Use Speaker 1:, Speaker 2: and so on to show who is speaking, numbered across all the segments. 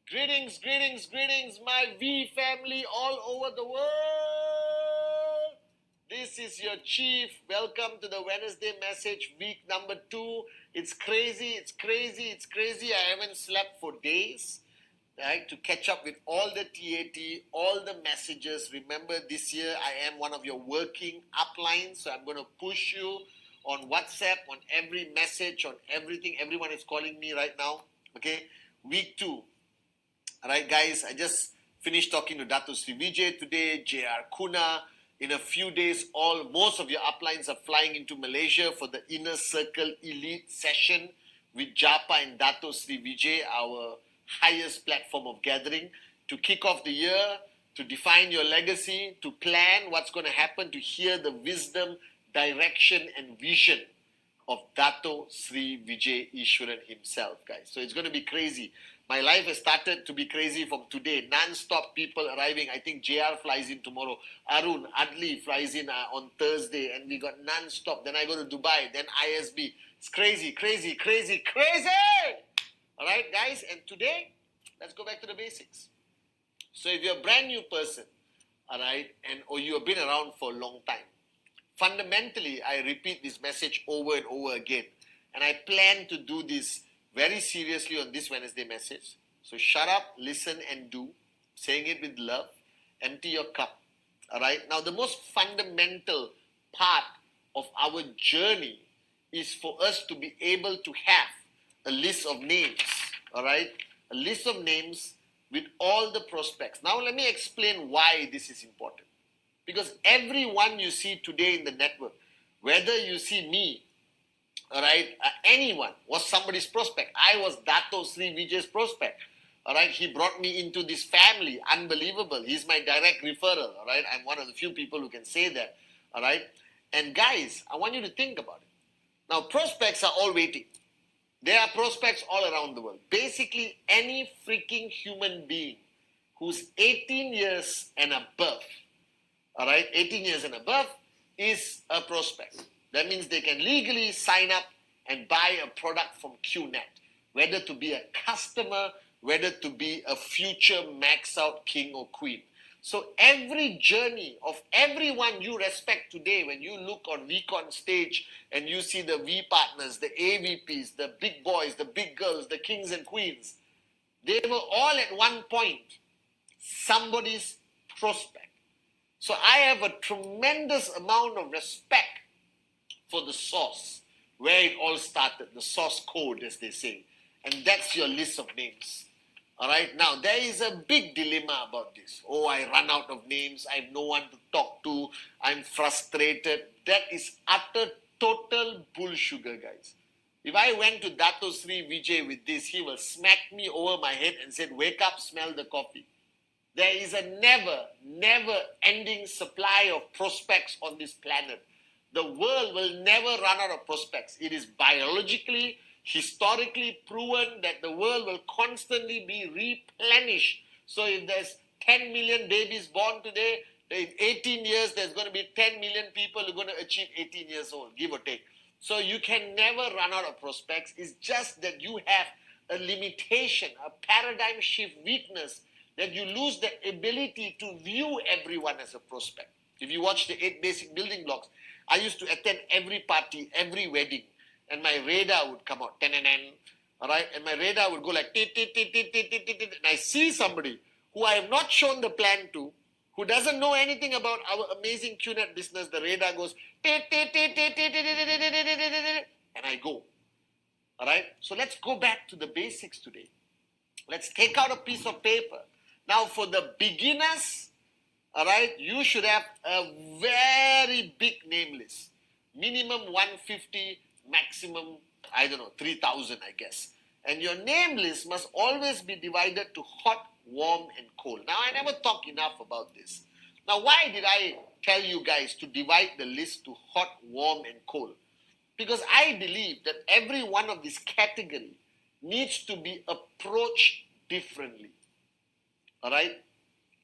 Speaker 1: Greetings, greetings, greetings, my V family all over the world. This is your chief. Welcome to the Wednesday message, week number 2. It's crazy, it's crazy, it's crazy. I haven't slept for days, right, to catch up with all the TAT, all the messages. Remember, this year I am one of your working uplines, so I'm going to push you on WhatsApp, on every message, on everything. Everyone is calling me right now, okay? Week 2. Alright guys, I just finished talking to Dato Sri Vijay today, JR Kuna. In a few days, most of your uplines are flying into Malaysia for the Inner Circle Elite session with Japa and Dato Sri Vijay, our highest platform of gathering, to kick off the year, to define your legacy, to plan what's going to happen, to hear the wisdom, direction and vision of Dato Sri Vijay Ishwaran himself, guys. So it's going to be crazy. My life has started to be crazy from today. Non-stop people arriving. I think JR flies in tomorrow. Arun, Adli flies in on Thursday. And we got non-stop. Then I go to Dubai. Then ISB. It's crazy, crazy, crazy, crazy! Alright, guys. And today, let's go back to the basics. So if you're a brand new person, alright, or you have been around for a long time, fundamentally, I repeat this message over and over again. And I plan to do this very seriously on this Wednesday message. So shut up, listen and do. Saying it with love. Empty your cup. Alright? Now the most fundamental part of our journey is for us to be able to have a list of names. Alright? A list of names with all the prospects. Now let me explain why this is important. Because everyone you see today in the network, whether you see me, alright, anyone was somebody's prospect. I was Dato Sri Vijay's prospect. Alright, he brought me into this family. Unbelievable. He's my direct referral. Alright, I'm one of the few people who can say that. Alright, and guys, I want you to think about it. Now, prospects are all waiting. There are prospects all around the world. Basically, any freaking human being who's 18 years and above, alright, 18 years and above is a prospect. That means they can legally sign up and buy a product from QNet, whether to be a customer, whether to be a future max out king or queen. So every journey of everyone you respect today, when you look on VCon stage and you see the V partners, the AVPs, the big boys, the big girls, the kings and queens, they were all at one point somebody's prospect. So I have a tremendous amount of respect for the source, where it all started, the source code, as they say. And that's your list of names. All right, now there is a big dilemma about this. Oh, I run out of names, I have no one to talk to, I'm frustrated. That is utter, total bullshit, guys. If I went to Dato Sri Vijay with this, he will smack me over my head and said, wake up, smell the coffee. There is a never ending supply of prospects on this planet. The world will never run out of prospects. It is biologically, historically proven that the world will constantly be replenished. So if there's 10 million babies born today, in 18 years there's going to be 10 million people who are going to achieve 18 years old, give or take. So you can never run out of prospects. It's just that you have a limitation, a paradigm shift weakness, that you lose the ability to view everyone as a prospect. If you watch the 8 basic building blocks, I used to attend every party, every wedding, and my radar would come out, all right, and my radar would go like, and I see somebody who I have not shown the plan to, who doesn't know anything about our amazing QNet business. The radar goes, and I go, all right. So let's go back to the basics today. Let's take out a piece of paper. Now, for the beginners, all right, you should have a very big name list. Minimum 150, maximum, 3,000, I guess. And your name list must always be divided to hot, warm, and cold. Now, I never talk enough about this. Now, why did I tell you guys to divide the list to hot, warm, and cold? Because I believe that every one of these categories needs to be approached differently. All right?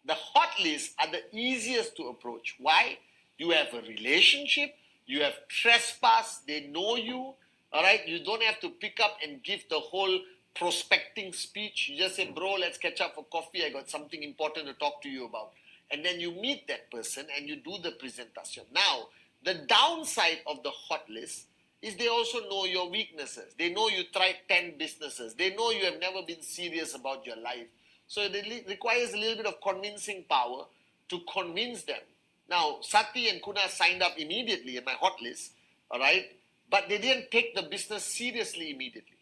Speaker 1: The hot lists are the easiest to approach. Why? You have a relationship, you have trespass, they know you, all right? You don't have to pick up and give the whole prospecting speech. You just say, bro, let's catch up for coffee. I got something important to talk to you about. And then you meet that person and you do the presentation. Now, the downside of the hot list is they also know your weaknesses. They know you tried 10 businesses. They know you have never been serious about your life. So it requires a little bit of convincing power to convince them. Now, Sati and Kuna signed up immediately in my hot list, all right? But they didn't take the business seriously immediately.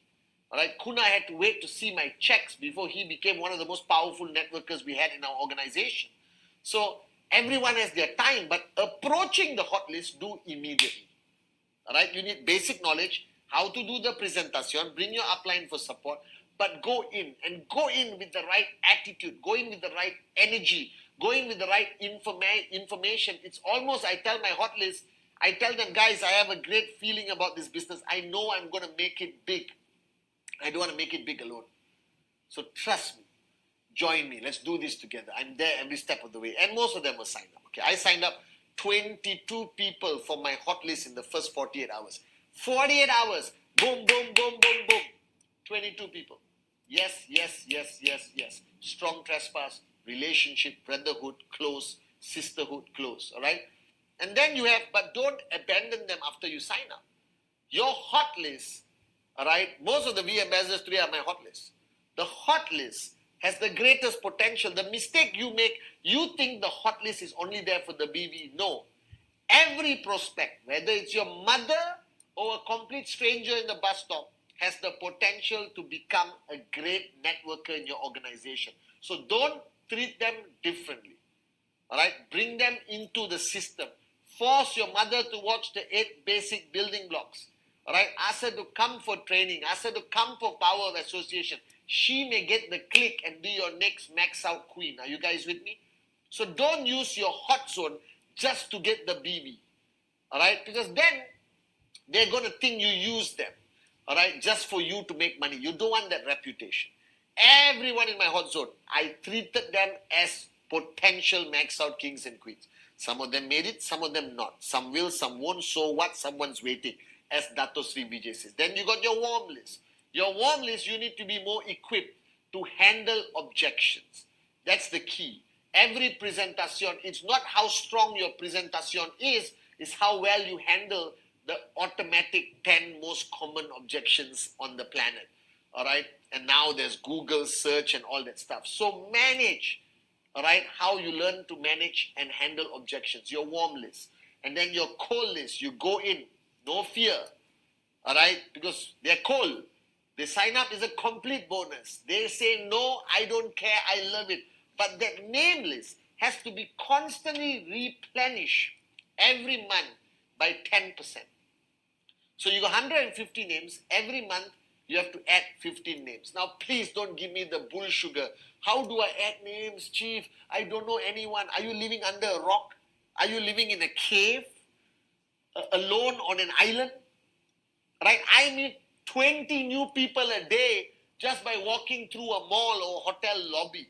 Speaker 1: All right, Kuna had to wait to see my checks before he became one of the most powerful networkers we had in our organization. So everyone has their time, but approaching the hot list, do immediately. All right, you need basic knowledge, how to do the presentation, bring your upline for support, but go in with the right attitude, go in with the right energy, go in with the right information. It's almost, I tell my hot list, I tell them, guys, I have a great feeling about this business. I know I'm going to make it big. I don't want to make it big alone. So trust me. Join me. Let's do this together. I'm there every step of the way. And most of them were signed up. Okay, I signed up 22 people for my hot list in the first 48 hours. 48 hours. Boom, boom, boom, boom, boom. 22 people. Yes, yes, yes, yes, yes. Strong trespass, relationship, brotherhood, close, sisterhood, close. All right? And then you have, but don't abandon them after you sign up. Your hot list, all right? Most of the V ambassadors today are my hot list. The hot list has the greatest potential. The mistake you make, you think the hot list is only there for the BV. No. Every prospect, whether it's your mother or a complete stranger in the bus stop, has the potential to become a great networker in your organization. So don't treat them differently. All right? Bring them into the system. Force your mother to watch the 8 basic building blocks. All right? Ask her to come for training. Ask her to come for power of association. She may get the click and be your next max out queen. Are you guys with me? So don't use your hot zone just to get the BV. All right? Because then they're going to think you use them. All right? Just for you to make money. You don't want that reputation. Everyone in my hot zone, I treated them as potential max out kings and queens. Some of them made it, some of them not. Some will, some won't. So what? Someone's waiting, as Dato Sri Vijay says. Then you got your warm list. Your warm list, you need to be more equipped to handle objections. That's the key. Every presentation, it's not how strong your presentation is, it's how well you handle the automatic 10 most common objections on the planet. All right? And now there's Google search and all that stuff. So manage, all right, how you learn to manage and handle objections. Your warm list. And then your cold list. You go in, no fear, all right, because they're cold. They sign up is a complete bonus. They say, no, I don't care, I love it. But that name list has to be constantly replenished every month by 10%. So you got 150 names. Every month, you have to add 15 names. Now, please don't give me the bull sugar. How do I add names, Chief? I don't know anyone. Are you living under a rock? Are you living in a cave? Alone on an island? Right? I meet 20 new people a day just by walking through a mall or hotel lobby.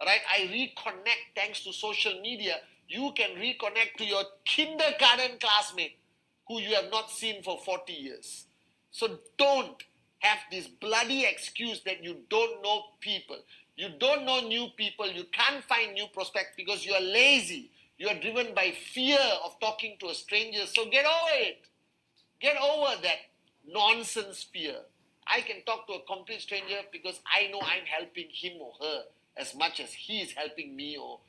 Speaker 1: Right? I reconnect thanks to social media. You can reconnect to your kindergarten classmate who you have not seen for 40 years. So don't have this bloody excuse that you don't know people. You don't know new people. You can't find new prospects because you are lazy. You are driven by fear of talking to a stranger. So get over it. Get over that nonsense fear. I can talk to a complete stranger because I know I'm helping him or her as much as he is helping me or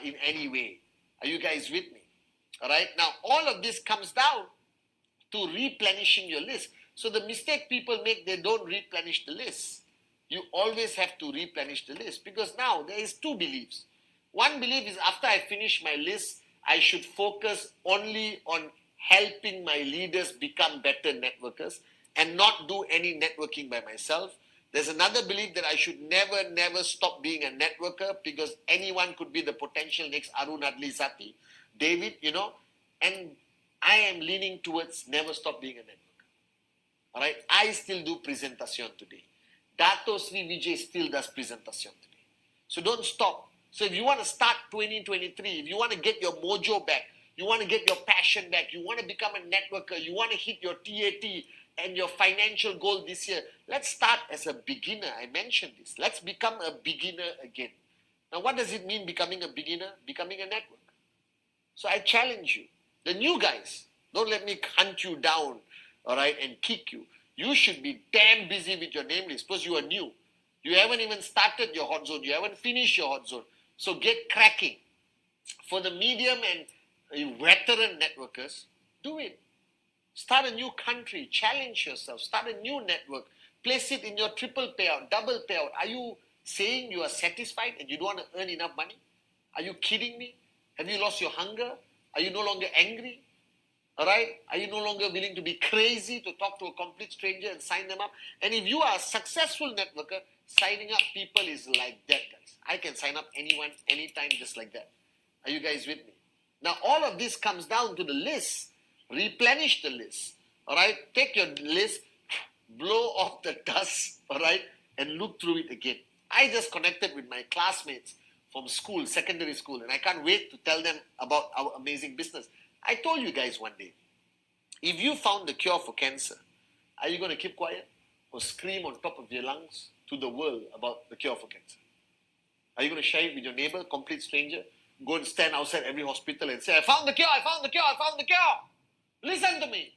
Speaker 1: in any way. Are you guys with me? All right. Now, all of this comes down to replenishing your list. So the mistake people make, they don't replenish the list. You always have to replenish the list because now there is 2 beliefs. One belief is after I finish my list, I should focus only on helping my leaders become better networkers and not do any networking by myself. There's another belief that I should never stop being a networker because anyone could be the potential next Arun Adlisati, David, and I am leaning towards never stop being a networker. All right, I still do presentation today. Dato Sri Vijay still does presentation today. So don't stop. So if you want to start 2023, if you want to get your mojo back, you want to get your passion back, you want to become a networker, you want to hit your TAT and your financial goal this year, let's start as a beginner. I mentioned this. Let's become a beginner again. Now, what does it mean becoming a beginner? Becoming a network. So I challenge you, the new guys, don't let me hunt you down, all right, and kick you. You should be damn busy with your name list because you are new. You haven't even started your hot zone. You haven't finished your hot zone. So get cracking. For the medium and veteran networkers, do it. Start a new country. Challenge yourself. Start a new network. Place it in your triple payout, double payout. Are you saying you are satisfied and you don't want to earn enough money? Are you kidding me? Have you lost your hunger? Are you no longer angry? All right? Are you no longer willing to be crazy to talk to a complete stranger and sign them up? And if you are a successful networker, signing up people is like that, guys. I can sign up anyone, anytime, just like that. Are you guys with me? Now, all of this comes down to the list. Replenish the list. All right? Take your list, blow off the dust, all right, and look through it again. I just connected with my classmates from school, secondary school, and I can't wait to tell them about our amazing business. I told you guys one day, if you found the cure for cancer, are you going to keep quiet or scream on top of your lungs to the world about the cure for cancer? Are you going to share it with your neighbor, complete stranger? Go and stand outside every hospital and say, I found the cure, I found the cure, I found the cure. Listen to me.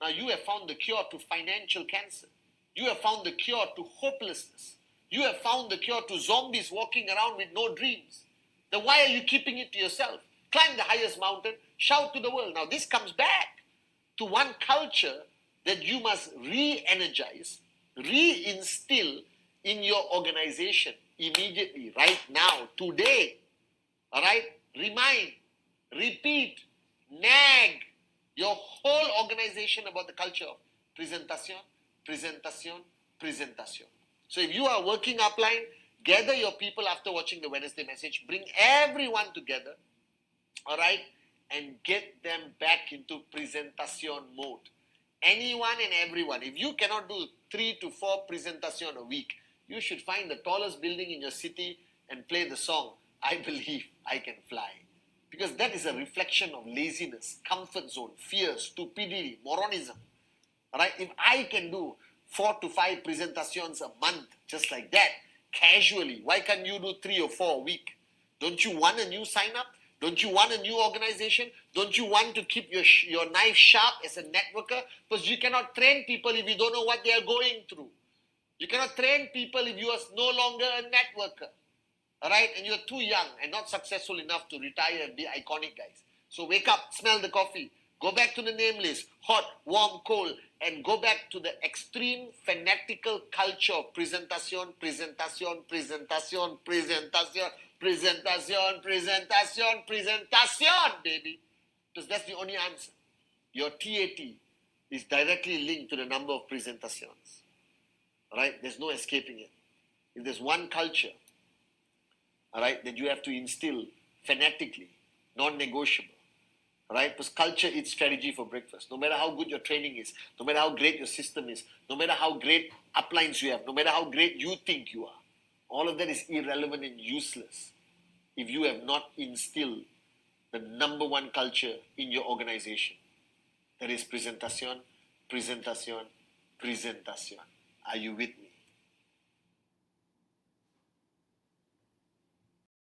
Speaker 1: Now you have found the cure to financial cancer. You have found the cure to hopelessness. You have found the cure to zombies walking around with no dreams. Then why are you keeping it to yourself? Climb the highest mountain, shout to the world. Now this comes back to one culture that you must re-energize, re-instill in your organization immediately, right now, today. All right? Remind, repeat, nag your whole organization about the culture of presentation, presentation, presentation. So if you are working upline, gather your people after watching the Wednesday message, bring everyone together, all right, and get them back into presentation mode. Anyone and everyone. If you cannot do 3 to 4 presentation a week, you should find the tallest building in your city and play the song, I Believe I Can Fly. Because that is a reflection of laziness, comfort zone, fear, stupidity, moronism. Alright? If I can do 4 to 5 presentations a month, just like that, casually, why can't you do 3 or 4 a week? Don't you want a new sign up? Don't you want a new organization? Don't you want to keep your knife sharp as a networker? Because you cannot train people if you don't know what they are going through. You cannot train people if you are no longer a networker. All right? And you're too young and not successful enough to retire and be iconic, guys. So wake up, smell the coffee, go back to the name list, hot, warm, cold, and go back to the extreme fanatical culture of presentation, presentation, presentation, presentation, presentation, presentation, presentation, baby. Because that's the only answer. Your TAT is directly linked to the number of presentations. All right? There's no escaping it. If there's one culture, all right, that you have to instill fanatically, non-negotiable, all right? Because culture eats strategy for breakfast. No matter how good your training is, no matter how great your system is, no matter how great uplines you have, no matter how great you think you are, all of that is irrelevant and useless if you have not instilled the number one culture in your organization. That is presentation, presentation, presentation. Are you with me?